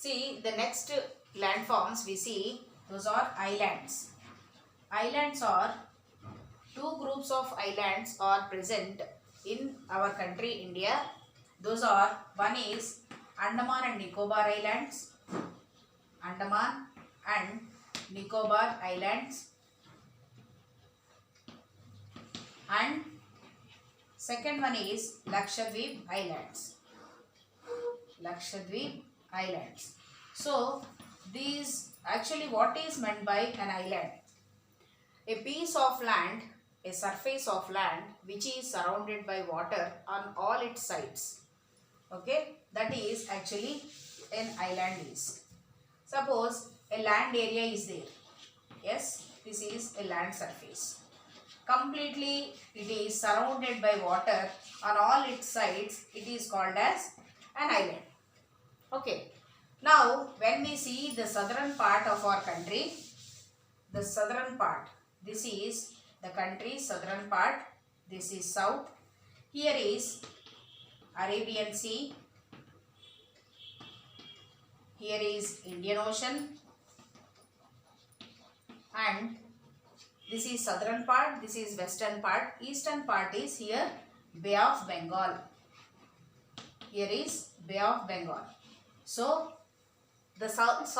See the next landforms we see, those are islands. Islands are two groups of islands are present in our country India. Those are, one is Andaman and Nicobar Islands, Andaman and Nicobar Islands, and second one is Lakshadweep Islands. Lakshadweep Islands. So these, actually what is meant by an island? A piece of land, a surface of land which is surrounded by water on all its sides. Okay, that is actually an island is. Suppose a land area is there. Yes, this is a land surface. Completely it is surrounded by water on all its sides. It is called as an island. Okay. Now when we see the southern part of our country, the southern part, this is the country's southern part, this is south. Here is Arabian Sea, here is Indian Ocean, and this is southern part, this is western part. Eastern part is here Bay of Bengal. Here is Bay of Bengal. So the south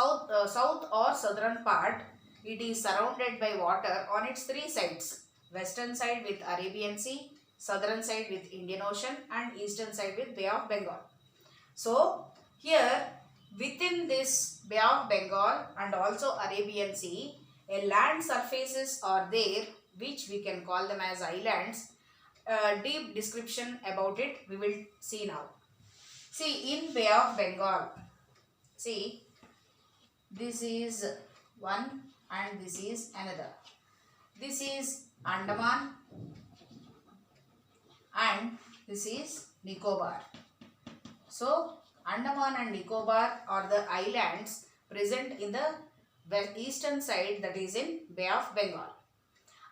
or southern part, it is surrounded by water on its three sides. Western side with Arabian Sea, southern side with Indian Ocean, and eastern side with Bay of Bengal. So here within this Bay of Bengal and also Arabian Sea, a land surfaces are there which we can call them as islands. Deep description about it we will see now. See, in Bay of Bengal, see, this is one and this is another. This is Andaman and this is Nicobar. So Andaman and Nicobar are the islands present in the eastern side, that is in Bay of Bengal.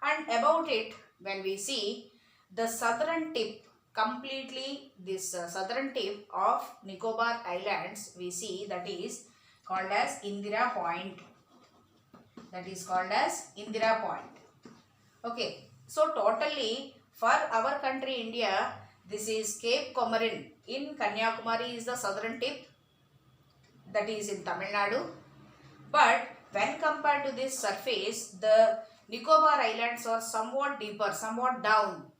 And about it, when we see the southern tip, completely this southern tip of Nicobar Islands, we see that is called as Indira Point. That is called as Indira Point. Okay, so totally for our country India, this is Cape Comorin in Kanyakumari is the southern tip, that is in Tamil Nadu. But when compared to this surface, the Nicobar Islands are somewhat deeper, somewhat down.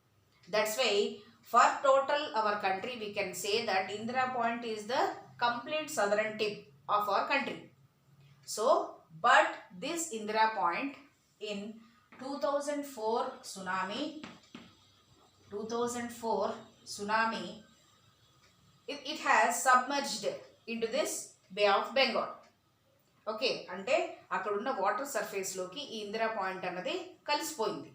That's why for total our country we can say that Indira Point is the complete southern tip of our country. So, but this Indira Point in 2004 tsunami, it has submerged into this Bay of Bengal. Okay, అంటే అక్కడున్న water సర్ఫేస్లోకి ఈ Indira point అన్నది కలిసిపోయింది.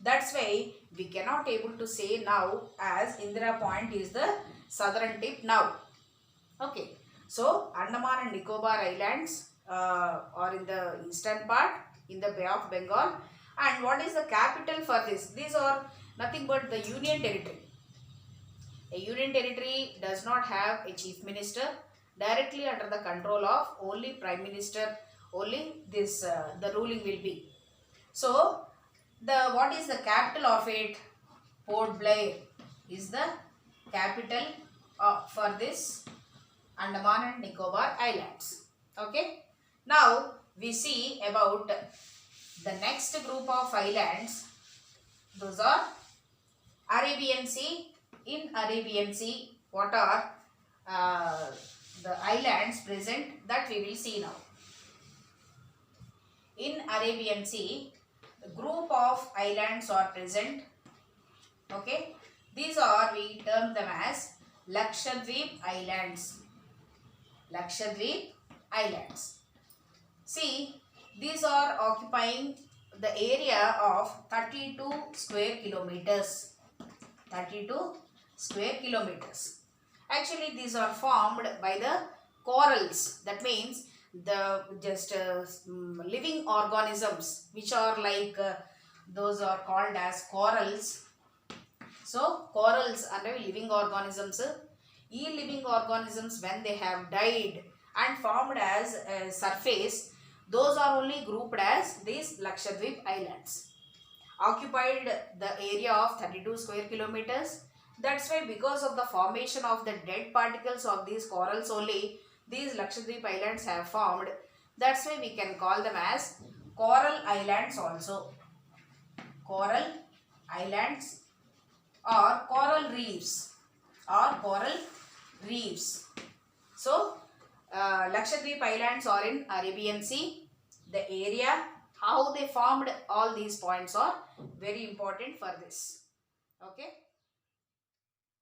That's why we cannot able to say now as Indira point is the southern tip now. Okay, so Andaman and Nicobar islands are in the eastern part in the Bay of Bengal. And what is the capital for this? These are nothing but the union territory. A union territory does not have a chief minister, directly under the control of only prime minister, only this the ruling will be. So the what is the capital of it? Port Blair is the capital for this Andaman and Nicobar Islands. Okay, now we see about the next group of islands. Those are Arabian Sea. In Arabian Sea, what are the islands present, that we will see now. In Arabian Sea, the group of islands are present. Okay, these are, we term them as Lakshadweep Islands. Lakshadweep Islands. See, these are occupying the area of 32 square kilometers. 32 square kilometers. Actually, these are formed by the corals. That means the just living organisms which are like those are called as corals. So corals are living organisms. These living organisms, when they have died and formed as a surface, those are only grouped as these Lakshadweep islands. Occupied the area of 32 square kilometers. That's why because of the formation of the dead particles of these corals only, these Lakshadweep islands have formed. That's why we can call them as coral islands also. Coral islands or coral reefs or coral reefs. So, Lakshadweep islands are in Arabian Sea. The area, how they formed all these points are very important for this. Okay.